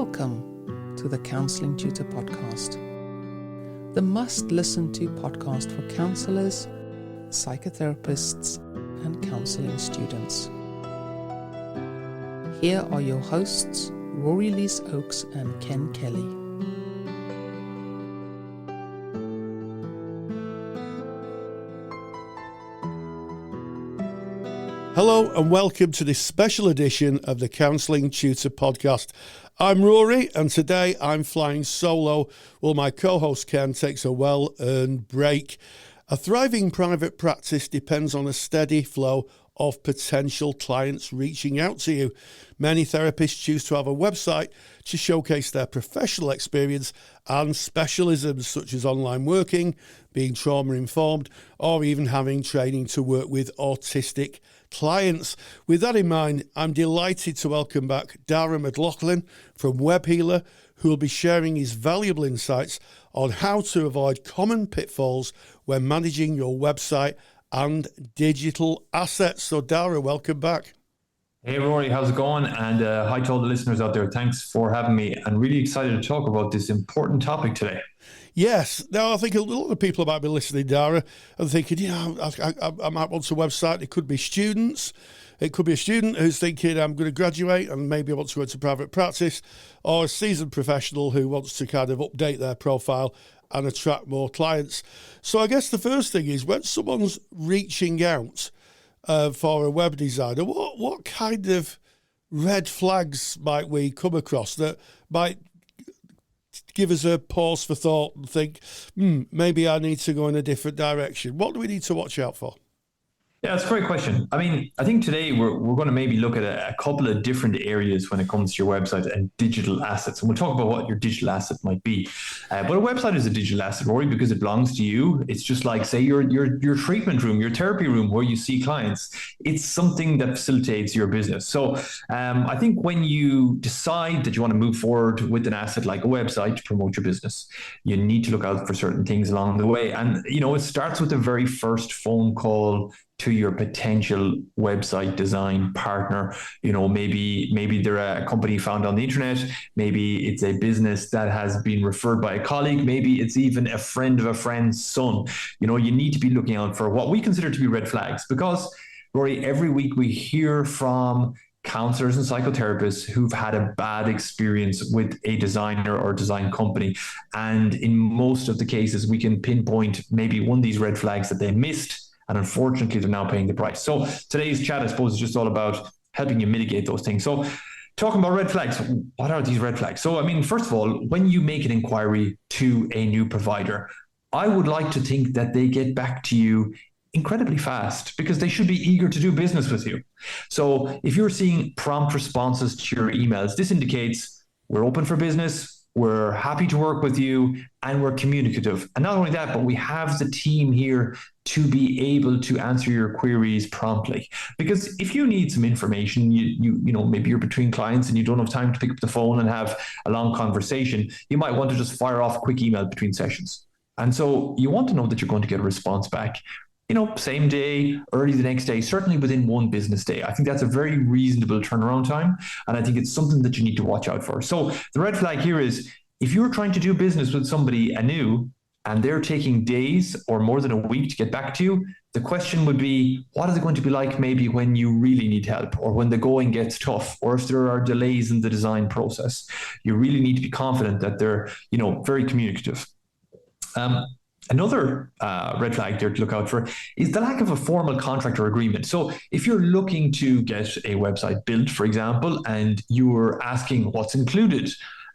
Welcome to the Counselling Tutor Podcast, the must-listen-to podcast for counsellors, psychotherapists, and counselling students. Here are your hosts, Rory Lise Oakes and Ken Kelly. Hello and welcome to this special edition of the Counselling Tutor Podcast. I'm Rory and today I'm flying solo while my co-host Ken takes a well-earned break. A thriving private practice depends on a steady flow of potential clients reaching out to you. Many therapists choose to have a website to showcase their professional experience and specialisms such as online working, being trauma-informed, or even having training to work with autistic clients. With that in mind, I'm delighted to welcome back Dara McLaughlin from WebHealer, who will be sharing his valuable insights on how to avoid common pitfalls when managing your website and digital assets. So Dara, welcome back. Hey Rory, how's it going? And hi to all the listeners out there. Thanks for having me. And really excited to talk about this important topic today. Yes. Now, I think a lot of people might be listening, Dara, and thinking, I might want a website. It could be students. It could be a student who's thinking, I'm going to graduate and maybe I want to go into private practice, or a seasoned professional who wants to kind of update their profile and attract more clients. So I guess the first thing is when someone's reaching out for a web designer, what kind of red flags might we come across that might give us a pause for thought and think, maybe I need to go in a different direction? What do we need to watch out for? Yeah, that's a great question. I mean, I think today we're going to maybe look at a couple of different areas when it comes to your website and digital assets. And we'll talk about what your digital asset might be. But a website is a digital asset, Rory, because it belongs to you. It's just like, say, your treatment room, your therapy room where you see clients. It's something that facilitates your business. So I think when you decide that you want to move forward with an asset like a website to promote your business, you need to look out for certain things along the way. And, it starts with the very first phone call to your potential website design partner. Maybe they're a company found on the internet. Maybe it's a business that has been referred by a colleague. Maybe it's even a friend of a friend's son. You need to be looking out for what we consider to be red flags, because, Rory, every week we hear from counselors and psychotherapists who've had a bad experience with a designer or design company. And in most of the cases, we can pinpoint maybe one of these red flags that they missed. And unfortunately, they're now paying the price. So today's chat, I suppose, is just all about helping you mitigate those things. So talking about red flags, what are these red flags? So, first of all, when you make an inquiry to a new provider, I would like to think that they get back to you incredibly fast, because they should be eager to do business with you. So if you're seeing prompt responses to your emails, this indicates we're open for business, we're happy to work with you, and we're communicative. And not only that, but we have the team here to be able to answer your queries promptly. Because if you need some information, maybe you're between clients and you don't have time to pick up the phone and have a long conversation, you might want to just fire off a quick email between sessions. And so you want to know that you're going to get a response back, same day, early the next day, certainly within one business day. I think that's a very reasonable turnaround time. And I think it's something that you need to watch out for. So the red flag here is if you're trying to do business with somebody anew and they're taking days or more than a week to get back to you, the question would be, what is it going to be like maybe when you really need help, or when the going gets tough, or if there are delays in the design process? You really need to be confident that they're, very communicative. Another red flag there to look out for is the lack of a formal contract or agreement. So if you're looking to get a website built, for example, and you're asking what's included,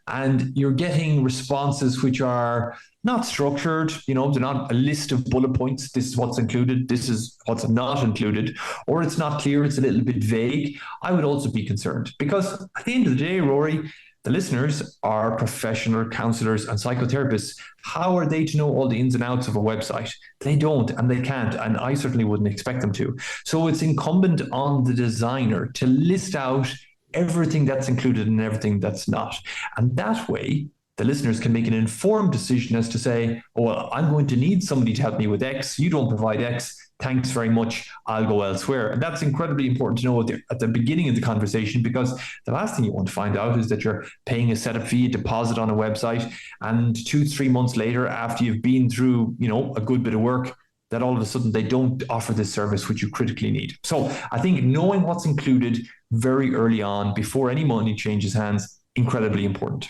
and you're getting responses which are not structured, they're not a list of bullet points, this is what's included, this is what's not included, or it's not clear, it's a little bit vague, I would also be concerned. Because at the end of the day, Rory, the listeners are professional counselors and psychotherapists. How are they to know all the ins and outs of a website? They don't, and they can't, and I certainly wouldn't expect them to. So it's incumbent on the designer to list out everything that's included and everything that's not. And that way, the listeners can make an informed decision as to say, oh, well, I'm going to need somebody to help me with X. You don't provide X. thanks very much, I'll go elsewhere. And that's incredibly important to know at the beginning of the conversation, because the last thing you want to find out is that you're paying a setup fee, a deposit on a website, and 2-3 months later, after you've been through, a good bit of work, that all of a sudden they don't offer this service which you critically need. So I think knowing what's included very early on, before any money changes hands, incredibly important.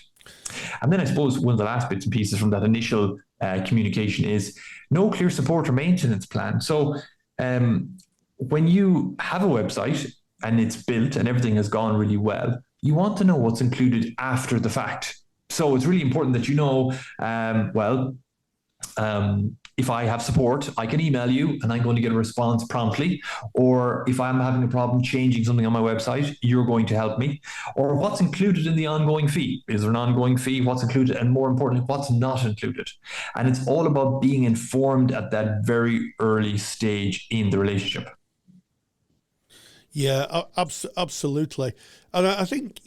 And then I suppose one of the last bits and pieces from that initial communication is no clear support or maintenance plan. So when you have a website and it's built and everything has gone really well, you want to know what's included after the fact. So it's really important that if I have support, I can email you and I'm going to get a response promptly. Or if I'm having a problem changing something on my website, you're going to help me. Or what's included in the ongoing fee? Is there an ongoing fee? What's included? And more importantly, what's not included? And it's all about being informed at that very early stage in the relationship. Yeah, absolutely. And I think,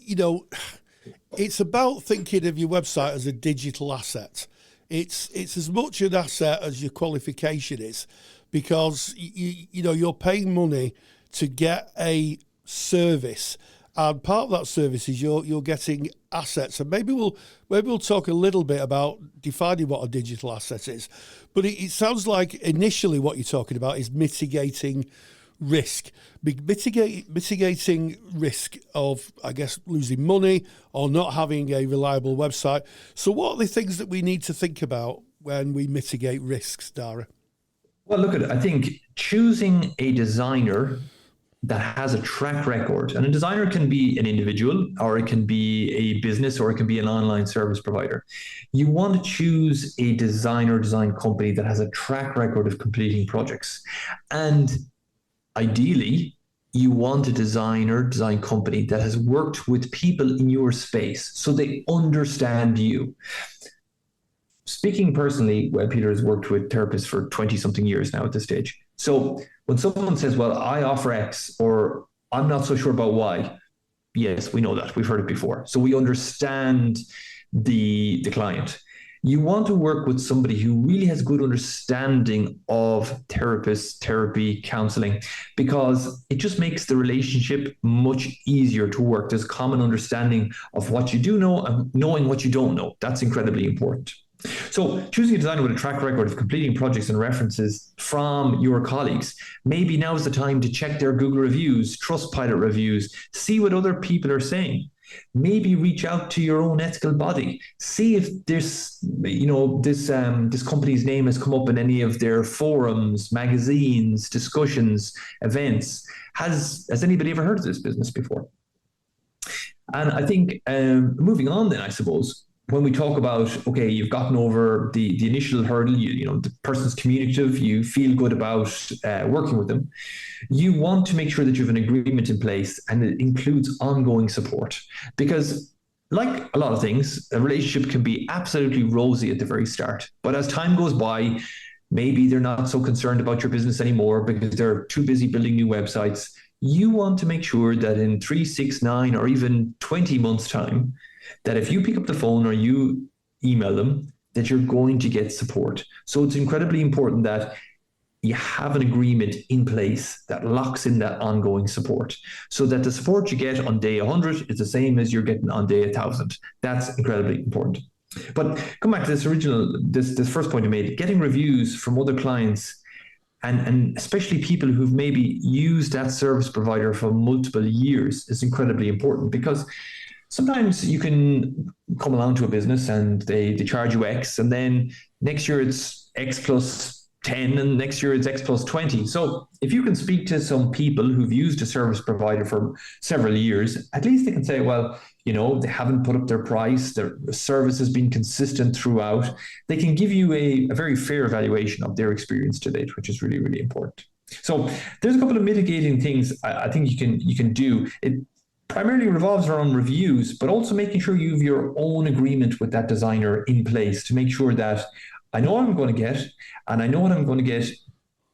it's about thinking of your website as a digital asset. It's as much an asset as your qualification is, because you're paying money to get a service, and part of that service is you're getting assets. And maybe we'll talk a little bit about defining what a digital asset is. But it sounds like initially what you're talking about is mitigating risk, mitigating risk of, I guess, losing money or not having a reliable website. So what are the things that we need to think about when we mitigate risks, Dara? Well, I think choosing a designer that has a track record, and a designer can be an individual, or it can be a business, or it can be an online service provider. You want to choose a design company that has a track record of completing projects. And ideally, you want a design company that has worked with people in your space so they understand you. Speaking personally, WebHealer has worked with therapists for 20-something years now at this stage. So when someone says, well, I offer X, or I'm not so sure about Y, yes, we know that. We've heard it before. So we understand the client. You want to work with somebody who really has good understanding of therapists, therapy, counseling, because it just makes the relationship much easier to work. There's a common understanding of what you do know and knowing what you don't know. That's incredibly important. So choosing a designer with a track record of completing projects and references from your colleagues, maybe now is the time to check their Google reviews, Trustpilot reviews, see what other people are saying. Maybe reach out to your own ethical body. See if this company's name has come up in any of their forums, magazines, discussions, events. Has anybody ever heard of this business before? And I think moving on then, I suppose, when we talk about, okay, you've gotten over the initial hurdle, the person's communicative, you feel good about working with them, you want to make sure that you have an agreement in place and it includes ongoing support. Because like a lot of things, a relationship can be absolutely rosy at the very start. But as time goes by, maybe they're not so concerned about your business anymore because they're too busy building new websites. You want to make sure that in 3, 6, 9, or even 20 months' time, that if you pick up the phone or you email them, that you're going to get support. So it's incredibly important that you have an agreement in place that locks in that ongoing support, so that the support you get on day 100 is the same as you're getting on day 1,000. That's incredibly important. But come back to this first point you made, getting reviews from other clients, and especially people who've maybe used that service provider for multiple years, is incredibly important, because sometimes you can come along to a business and they charge you X, and then next year it's X plus 10, and next year it's X plus 20. So if you can speak to some people who've used a service provider for several years, at least they can say, well, they haven't put up their price, their service has been consistent throughout. They can give you a very fair evaluation of their experience to date, which is really, really important. So there's a couple of mitigating things I think you can do. It primarily revolves around reviews, but also making sure you have your own agreement with that designer in place to make sure that I know what I'm going to get, and I know what I'm going to get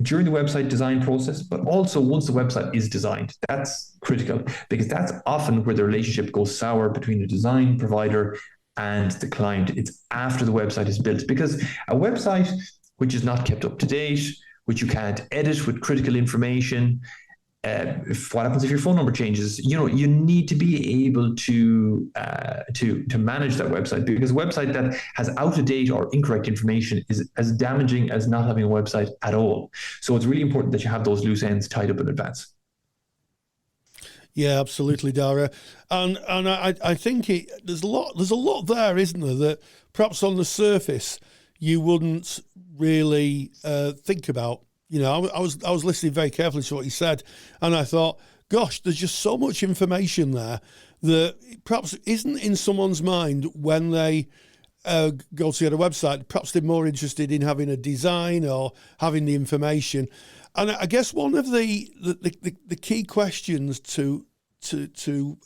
during the website design process, but also once the website is designed. That's critical, because that's often where the relationship goes sour between the design provider and the client. It's after the website is built, because a website which is not kept up to date, which you can't edit with critical information. What happens if your phone number changes? You need to be able to manage that website, because a website that has out of date or incorrect information is as damaging as not having a website at all. So it's really important that you have those loose ends tied up in advance. Yeah, absolutely, Dara. And I think there's a lot there, isn't there, that perhaps on the surface you wouldn't really think about. I was listening very carefully to what you said, and I thought, gosh, there's just so much information there that perhaps isn't in someone's mind when they go to get a website. Perhaps they're more interested in having a design or having the information. And I guess one of the key questions to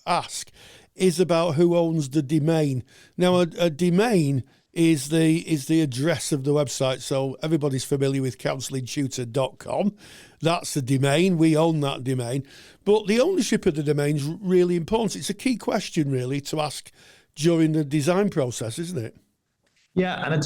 ask is about who owns the domain. Now, a domain is the address of the website. So everybody's familiar with counsellingtutor.com. That's the domain. We own that domain. But the ownership of the domain is really important. It's a key question, really, to ask during the design process, isn't it? Yeah, and it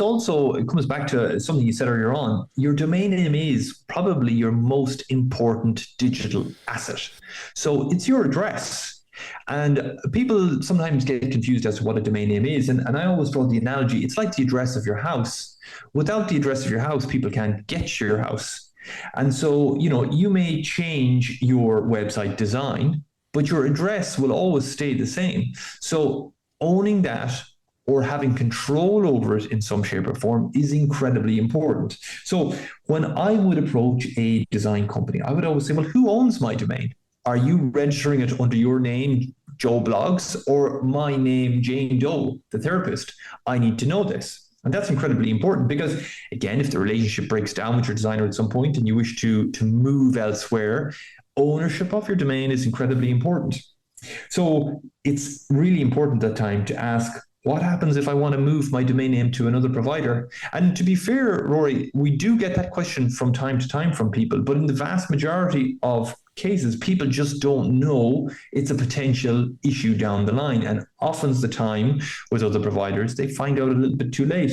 comes back to something you said earlier on. Your domain name is probably your most important digital asset. So it's your address. And people sometimes get confused as to what a domain name is. And I always draw the analogy, it's like the address of your house. Without the address of your house, people can't get to your house. And so, you may change your website design, but your address will always stay the same. So owning that or having control over it in some shape or form is incredibly important. So when I would approach a design company, I would always say, well, who owns my domain? Are you registering it under your name, Joe Blogs, or my name, Jane Doe, the therapist? I need to know this. And that's incredibly important because, again, if the relationship breaks down with your designer at some point and you wish to move elsewhere, ownership of your domain is incredibly important. So it's really important at that time to ask, what happens if I want to move my domain name to another provider? And to be fair, Rory, we do get that question from time to time from people, but in the vast majority of cases, people just don't know it's a potential issue down the line. And often the time with other providers, they find out a little bit too late.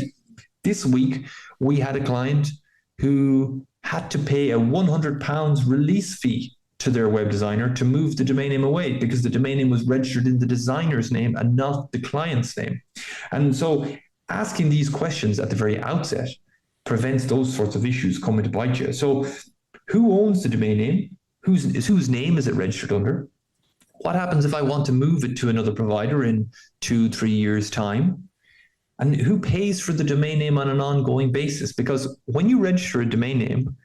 This week, we had a client who had to pay a £100 release fee to their web designer to move the domain name away because the domain name was registered in the designer's name and not the client's name. And so asking these questions at the very outset prevents those sorts of issues coming to bite you. So who owns the domain name? Whose name is it registered under? What happens if I want to move it to another provider in 2-3 years' time? And who pays for the domain name on an ongoing basis? Because when you register a domain name,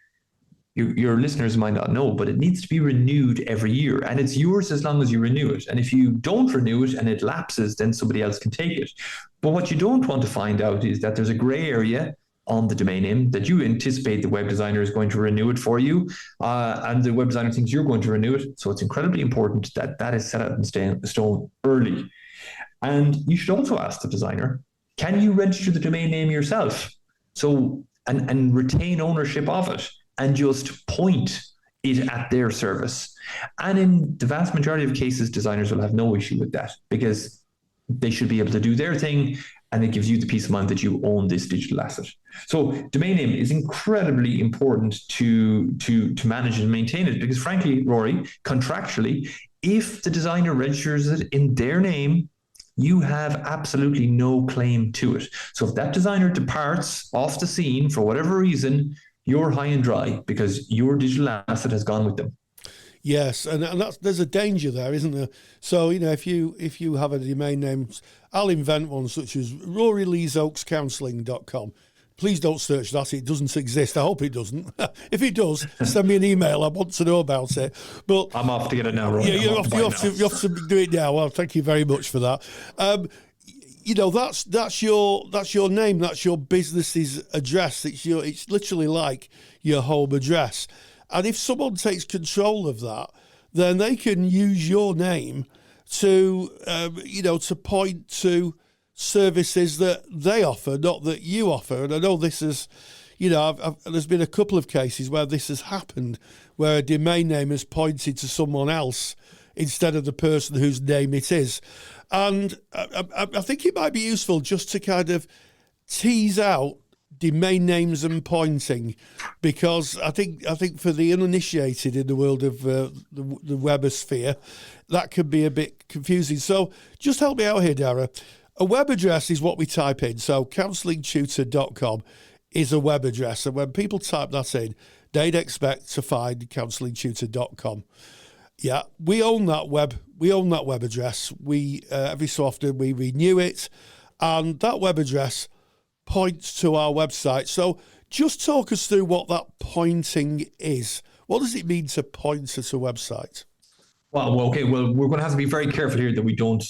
your listeners might not know, but it needs to be renewed every year. And it's yours as long as you renew it. And if you don't renew it and it lapses, then somebody else can take it. But what you don't want to find out is that there's a gray area on the domain name that you anticipate the web designer is going to renew it for you. And the web designer thinks you're going to renew it. So it's incredibly important that that is set out in stone early. And you should also ask the designer, can you register the domain name yourself? So, and retain ownership of it and just point it at their service. And in the vast majority of cases, designers will have no issue with that because they should be able to do their thing and it gives you the peace of mind that you own this digital asset. So domain name is incredibly important to manage and maintain it because frankly, Rory, contractually, if the designer registers it in their name, you have absolutely no claim to it. So if that designer departs off the scene for whatever reason, you're high and dry because your digital asset has gone with them. Yes, and there's a danger there, isn't there? So, if you have a domain name, I'll invent one such as RoryLeesOaksCounselling.com. Please don't search that. It doesn't exist. I hope it doesn't. If it does, send me an email. I want to know about it. But I'm off to get it now, Rory. Yeah, you have to do it now. Well, thank you very much for that. That's your name. That's your business's address. It's literally like your home address. And if someone takes control of that, then they can use your name to point to services that they offer, not that you offer. And I know this is, there's been a couple of cases where this has happened, where a domain name has pointed to someone else instead of the person whose name it is. And I think it might be useful just to kind of tease out domain names and pointing, because I think for the uninitiated in the world of the webosphere, that can be a bit confusing. So just help me out here, Dara. A web address is what we type in. So counsellingtutor.com is a web address, and when people type that in, they'd expect to find counsellingtutor.com. Yeah, we own that web address. We every so often we renew it, and that web address points to our website. So just talk us through what that pointing is. What does it mean to point at a website? Well, okay. Well, we're going to have to be very careful here that we don't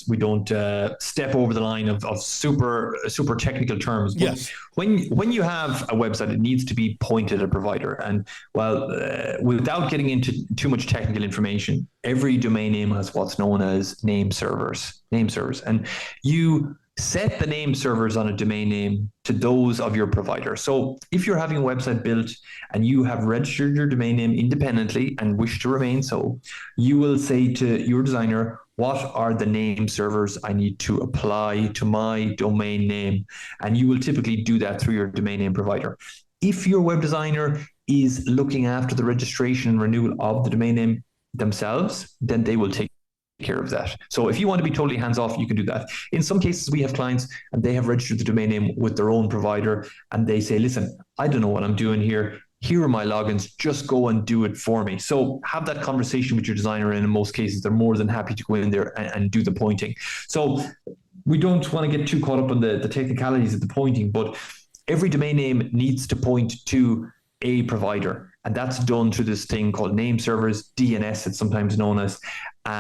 step over the line of super technical terms. But yes. When you have a website, it needs to be pointed at a provider. And without getting into too much technical information, every domain name has what's known as name servers, and you set the name servers on a domain name to those of your provider. So if you're having a website built and you have registered your domain name independently and wish to remain so, you will say to your designer, what are the name servers I need to apply to my domain name? And you will typically do that through your domain name provider. If your web designer is looking after the registration and renewal of the domain name themselves, then they will take care of that. So if you want to be totally hands-off, you can do that. In some cases, we have clients and they have registered the domain name with their own provider, and they say, listen, I don't know what I'm doing here. Here are my logins, just go and do it for me. So have that conversation with your designer, and in most cases, they're more than happy to go in there and do the pointing. So we don't want to get too caught up on the technicalities of the pointing, but every domain name needs to point to a provider. And that's done through this thing called name servers, DNS, it's sometimes known as.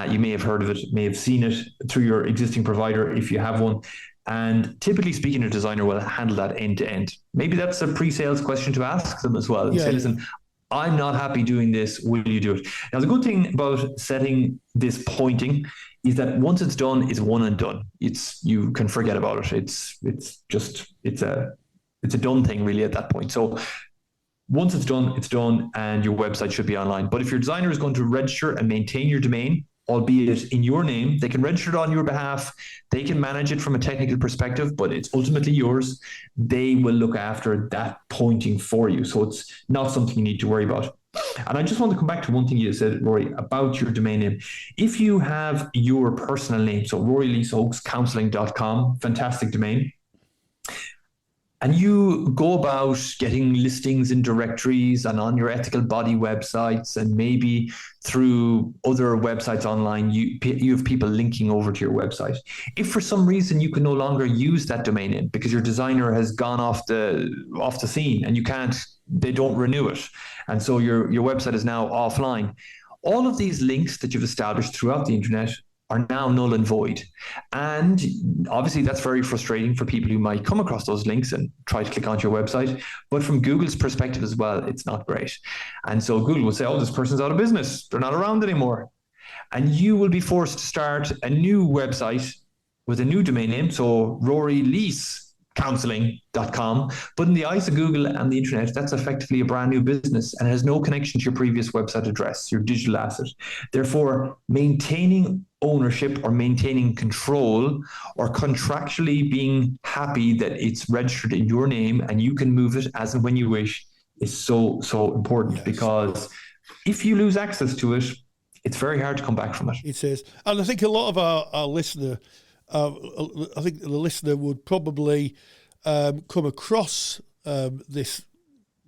You may have heard of it, may have seen it through your existing provider if you have one. And typically speaking, a designer will handle that end to end. Maybe that's a pre-sales question to ask them as well. And say, listen, I'm not happy doing this. Will you do it? Now, the good thing about setting this pointing is that once it's done, it's one and done. You can forget about it. It's a done thing really at that point. So once it's done, and your website should be online. But if your designer is going to register and maintain your domain, albeit in your name, they can register it on your behalf. They can manage it from a technical perspective, but it's ultimately yours. They will look after that pointing for you. So it's not something you need to worry about. And I just want to come back to one thing you said, Rory, about your domain name. If you have your personal name, so RoryLeeSoaksCounselling.com, fantastic domain, and you go about getting listings in directories and on your ethical body websites, and maybe through other websites online, you have people linking over to your website. If for some reason you can no longer use that domain name because your designer has gone off the scene and they don't renew it, and so your website is now offline, all of these links that you've established throughout the internet are now null and void. And obviously that's very frustrating for people who might come across those links and try to click onto your website. But from Google's perspective as well, it's not great. And so Google will say, oh, this person's out of business. They're not around anymore. And you will be forced to start a new website with a new domain name. So RoryLeeSoaksCounselling.com. But in the eyes of Google and the internet, that's effectively a brand new business and has no connection to your previous website address, your digital asset. Therefore, maintaining ownership or maintaining control or contractually being happy that it's registered in your name and you can move it as and when you wish is so important. Yes. Because if you lose access to it, it's very hard to come back from it. It is. And I think a lot of our listener, I think the listener would probably come across this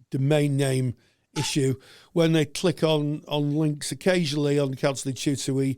domain name issue when they click on links. Occasionally on Counselling Tutor, we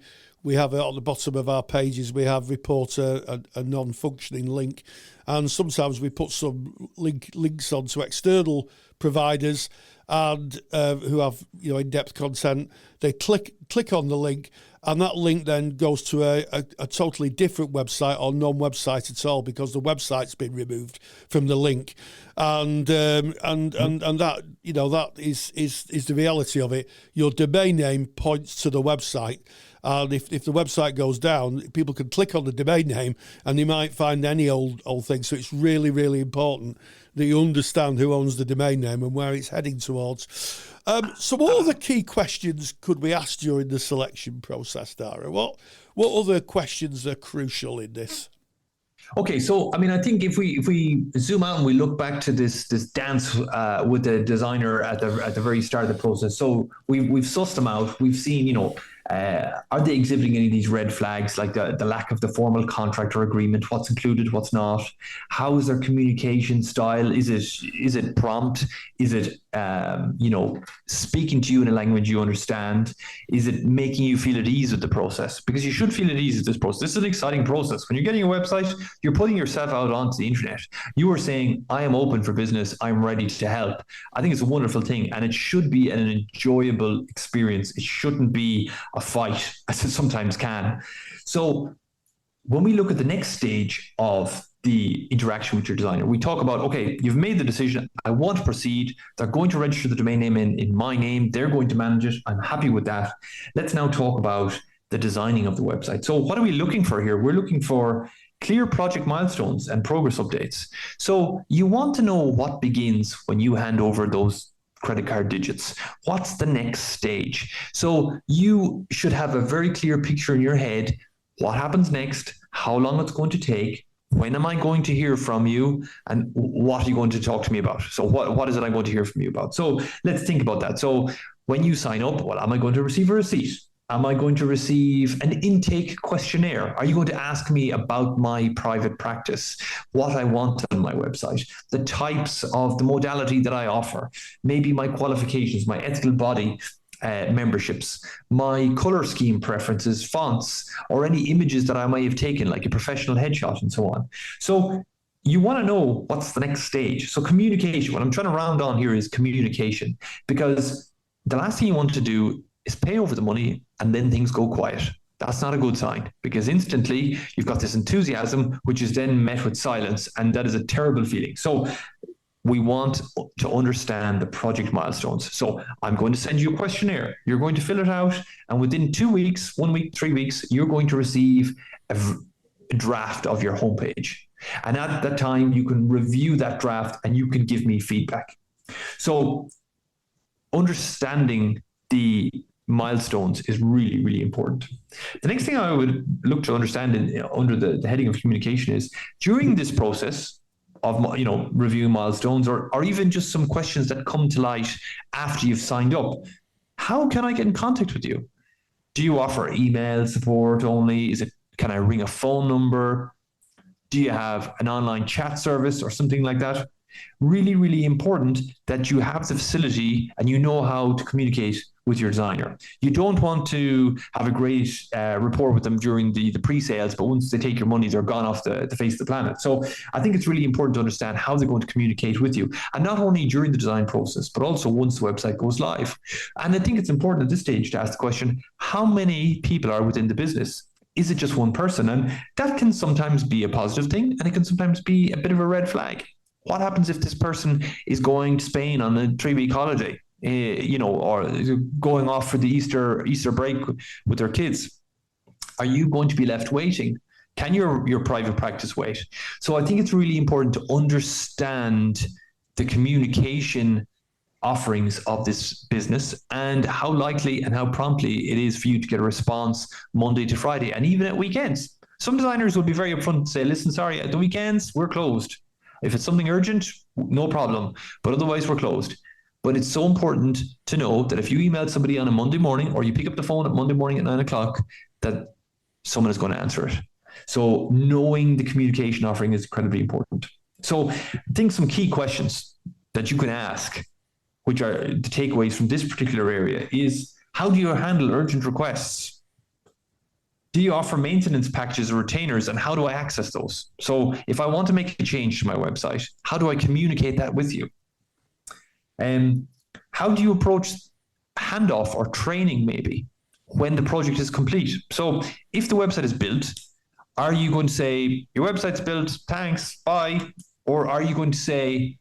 have it on the bottom of our pages. We have report a non-functioning link, and sometimes we put some links onto external providers and who have in-depth content. They click on the link, and that link then goes to a totally different website or non-website at all because the website's been removed from the link, and that that is the reality of it. Your domain name points to the website. And if the website goes down, people can click on the domain name and they might find any old thing. So it's really, really important that you understand who owns the domain name and where it's heading towards. So what other key questions could we ask during the selection process, Dara? What other questions are crucial in this? Okay, so I mean, I think if we zoom out and we look back to this dance with the designer at the very start of the process, so we've sussed them out. We've seen, are they exhibiting any of these red flags, like the lack of the formal contract or agreement? What's included, what's not? How is their communication style? Is it prompt? Is it speaking to you in a language you understand? Is it making you feel at ease with the process? Because you should feel at ease with this process. This is an exciting process. When you're getting a website, you're putting yourself out onto the internet. You are saying, I am open for business. I'm ready to help. I think it's a wonderful thing, and it should be an enjoyable experience. It shouldn't be a fight, as it sometimes can. So when we look at the next stage of the interaction with your designer, we talk about, okay, you've made the decision. I want to proceed. They're going to register the domain name in my name. They're going to manage it. I'm happy with that. Let's now talk about the designing of the website. So what are we looking for here? We're looking for clear project milestones and progress updates. So you want to know what begins when you hand over those credit card digits. What's the next stage? So you should have a very clear picture in your head. What happens next? How long it's going to take? When am I going to hear from you? And what are you going to talk to me about? So what is it I'm going to hear from you about? So let's think about that. So when you sign up, well, am I going to receive a receipt? Am I going to receive an intake questionnaire? Are you going to ask me about my private practice, what I want on my website, the types of the modality that I offer, maybe my qualifications, my ethical body memberships, my color scheme preferences, fonts, or any images that I might have taken, like a professional headshot and so on. So you want to know what's the next stage. So communication, what I'm trying to round on here is communication, because the last thing you want to do is pay over the money and then things go quiet. That's not a good sign, because instantly you've got this enthusiasm, which is then met with silence, and that is a terrible feeling. So we want to understand the project milestones. So I'm going to send you a questionnaire. You're going to fill it out, and within 2 weeks, 1 week, 3 weeks, you're going to receive a draft of your homepage. And at that time, you can review that draft and you can give me feedback. So understanding the milestones is really, really important. The next thing I would look to understand under the heading of communication is, during this process of reviewing milestones, or even just some questions that come to light after you've signed up, how can I get in contact with you? Do you offer email support only? Can I ring a phone number? Do you have an online chat service or something like that? Really, really important that you have the facility and you know how to communicate with your designer. You don't want to have a great rapport with them during the pre-sales, but once they take your money, they're gone off the face of the planet. So I think it's really important to understand how they're going to communicate with you, and not only during the design process, but also once the website goes live. And I think it's important at this stage to ask the question, how many people are within the business? Is it just one person? And that can sometimes be a positive thing, and it can sometimes be a bit of a red flag. What happens if this person is going to Spain on a 3-week holiday, or going off for the Easter break with their kids? Are you going to be left waiting? Can your private practice wait? So I think it's really important to understand the communication offerings of this business and how likely and how promptly it is for you to get a response Monday to Friday, and even at weekends. Some designers will be very upfront and say, listen, sorry, at the weekends, we're closed. If it's something urgent, no problem, but otherwise we're closed. But it's so important to know that if you email somebody on a Monday morning, or you pick up the phone at Monday morning at 9 o'clock, that someone is going to answer it. So knowing the communication offering is incredibly important. So I think some key questions that you can ask, which are the takeaways from this particular area, is, how do you handle urgent requests? Do you offer maintenance packages or retainers, and how do I access those? So if I want to make a change to my website, how do I communicate that with you? How do you approach handoff or training maybe when the project is complete? So if the website is built, are you going to say, your website's built, thanks, bye? Or are you going to say,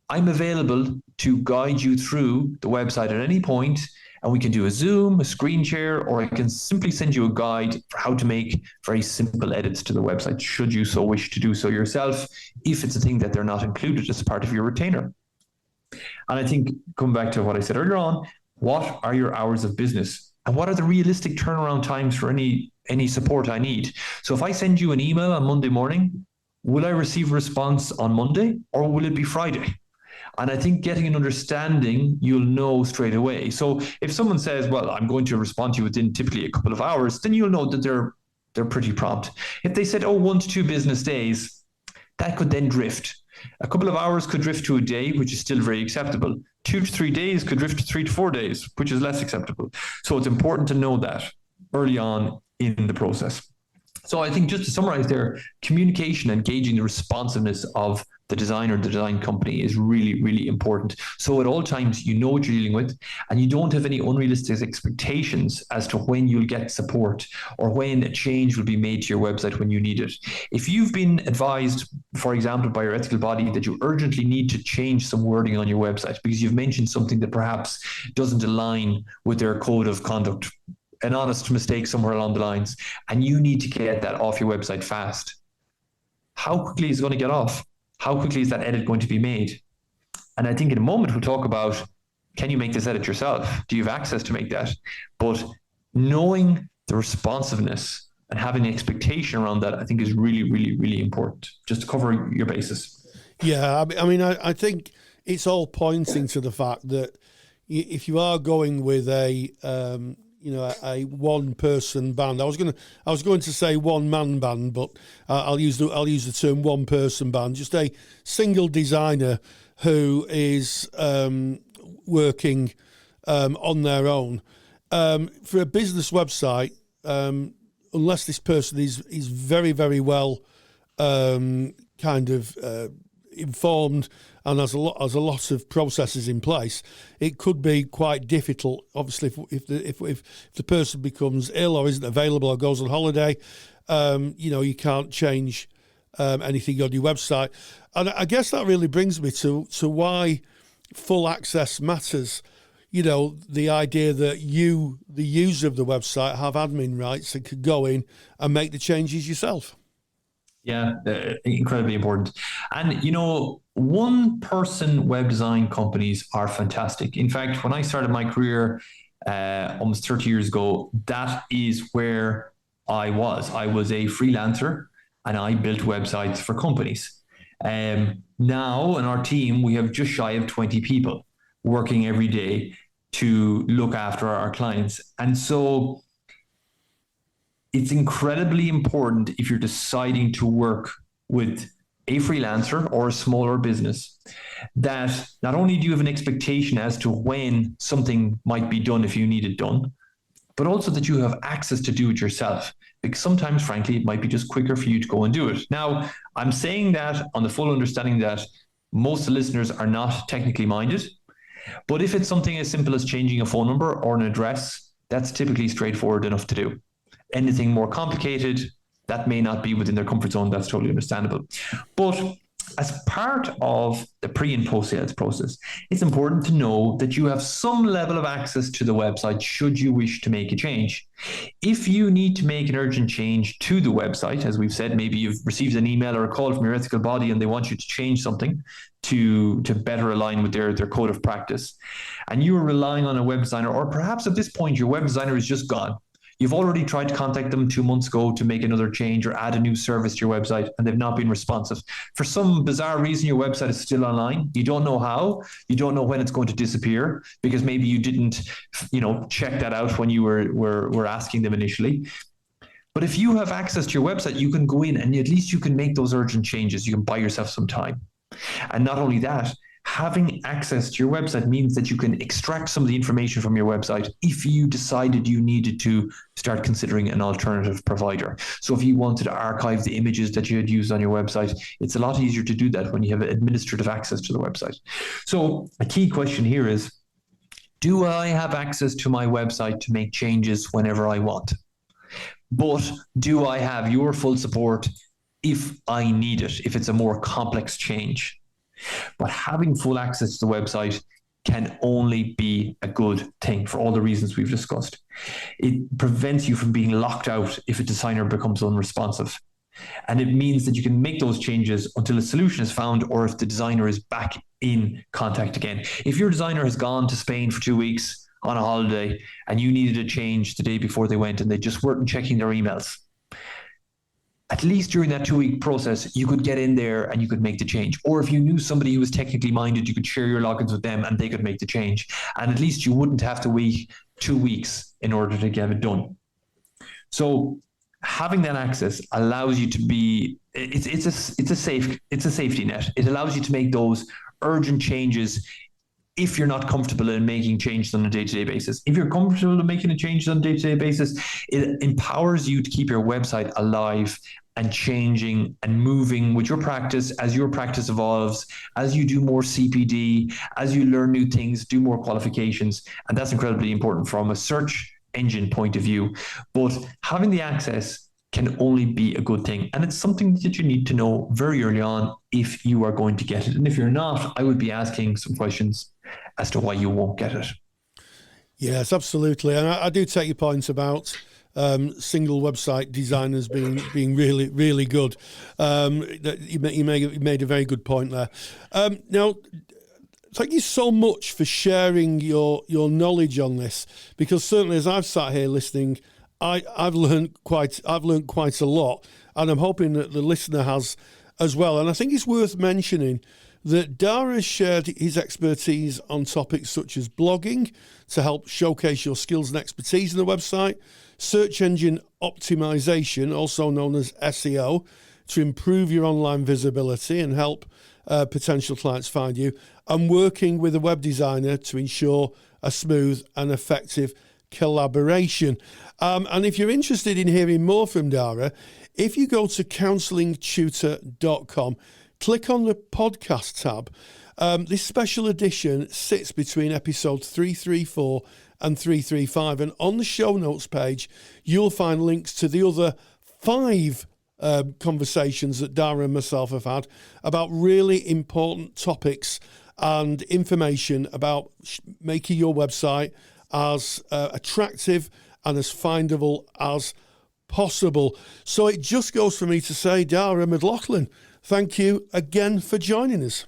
I'm available to guide you through the website at any point, and we can do a Zoom, a screen share, or I can simply send you a guide for how to make very simple edits to the website, should you so wish to do so yourself, if it's a thing that they're not included as part of your retainer. And I think, coming back to what I said earlier on, what are your hours of business? And what are the realistic turnaround times for any support I need? So if I send you an email on Monday morning, will I receive a response on Monday or will it be Friday? And I think getting an understanding, you'll know straight away. So if someone says, well, I'm going to respond to you within typically a couple of hours, then you'll know that they're pretty prompt. If they said, 1 to 2 business days, that could then drift. A couple of hours could drift to a day, which is still very acceptable. 2 to 3 days could drift to 3 to 4 days, which is less acceptable. So it's important to know that early on in the process. So I think just to summarize there, communication and gauging the responsiveness of the designer, the design company is really, really important. So at all times, you know what you're dealing with and you don't have any unrealistic expectations as to when you'll get support or when a change will be made to your website when you need it. If you've been advised, for example, by your ethical body that you urgently need to change some wording on your website because you've mentioned something that perhaps doesn't align with their code of conduct, an honest mistake somewhere along the lines, and you need to get that off your website fast, how quickly is it going to get off? How quickly is that edit going to be made? And I think in a moment we'll talk about, can you make this edit yourself? Do you have access to make that? But knowing the responsiveness and having an expectation around that, I think is really, really, really important, just to cover your basis. Yeah, I mean, I think it's all pointing to the fact that if you are going with a one-person band. I was going to say one-man band, but I'll use the term one-person band. Just a single designer who is working on their own. For a business website, unless this person is very, very well informed and has a lot of processes in place, it could be quite difficult. Obviously, if the person becomes ill or isn't available or goes on holiday, you can't change anything on your website. And I guess that really brings me to why full access matters. The idea that you, the user of the website, have admin rights and can go in and make the changes yourself. Yeah, incredibly important. And, one-person web design companies are fantastic. In fact, when I started my career almost 30 years ago, that is where I was. I was a freelancer and I built websites for companies. Now in our team, we have just shy of 20 people working every day to look after our clients. And so it's incredibly important if you're deciding to work with a freelancer or a smaller business, that not only do you have an expectation as to when something might be done if you need it done, but also that you have access to do it yourself. Because sometimes, frankly, it might be just quicker for you to go and do it. Now, I'm saying that on the full understanding that most of the listeners are not technically minded, but if it's something as simple as changing a phone number or an address, that's typically straightforward enough to do. Anything more complicated, that may not be within their comfort zone. That's totally understandable. But as part of the pre and post sales process, it's important to know that you have some level of access to the website should you wish to make a change. If you need to make an urgent change to the website, as we've said, maybe you've received an email or a call from your ethical body and they want you to change something to better align with their code of practice, and you are relying on a web designer, or perhaps at this point your web designer is just gone. You've already tried to contact them 2 months ago to make another change or add a new service to your website, and they've not been responsive. For some bizarre reason, your website is still online. You don't know how. You don't know when it's going to disappear because maybe you didn't, check that out when you were asking them initially. But if you have access to your website, you can go in and at least you can make those urgent changes. You can buy yourself some time. And not only that, having access to your website means that you can extract some of the information from your website if you decided you needed to start considering an alternative provider. So if you wanted to archive the images that you had used on your website, it's a lot easier to do that when you have administrative access to the website. So a key question here is, do I have access to my website to make changes whenever I want? But do I have your full support if I need it, if it's a more complex change? But having full access to the website can only be a good thing for all the reasons we've discussed. It prevents you from being locked out if a designer becomes unresponsive. And it means that you can make those changes until a solution is found or if the designer is back in contact again. If your designer has gone to Spain for 2 weeks on a holiday and you needed a change the day before they went and they just weren't checking their emails, at at least during that 2-week process, you could get in there and you could make the change. Or if you knew somebody who was technically minded, you could share your logins with them and they could make the change. And at least you wouldn't have to wait 2 weeks in order to get it done. So having that access allows you to be, it's a safety net. It allows you to make those urgent changes if you're not comfortable in making changes on a day-to-day basis. If you're comfortable in making a change on a day-to-day basis, it empowers you to keep your website alive and changing and moving with your practice as your practice evolves, as you do more CPD, as you learn new things, do more qualifications. And that's incredibly important from a search engine point of view. But having the access can only be a good thing. And it's something that you need to know very early on if you are going to get it. And if you're not, I would be asking some questions as to why you won't get it. Yes, absolutely. And I do take your point about single website designers being really, really good. You made a very good point there. Now, thank you so much for sharing your knowledge on this, because certainly as I've sat here listening, I've learned quite a lot, and I'm hoping that the listener has as well. And I think it's worth mentioning that Dara has shared his expertise on topics such as blogging to help showcase your skills and expertise in the website, search engine optimization, also known as SEO, to improve your online visibility and help potential clients find you, and working with a web designer to ensure a smooth and effective collaboration. And if you're interested in hearing more from Dara, if you go to counsellingtutor.com, click on the podcast tab. This special edition sits between episode 334 and 335. And on the show notes page, you'll find links to the other 5 conversations that Dara and myself have had about really important topics and information about making your website as attractive and as findable as possible. So it just goes for me to say, Dara McLaughlin, thank you again for joining us.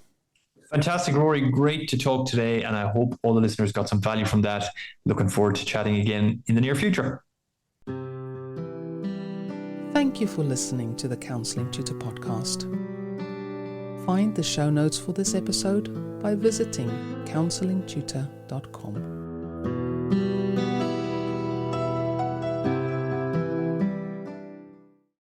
Fantastic, Rory. Great to talk today, and I hope all the listeners got some value from that. Looking forward to chatting again in the near future. Thank you for listening to the Counselling Tutor podcast. Find the show notes for this episode by visiting counsellingtutor.com.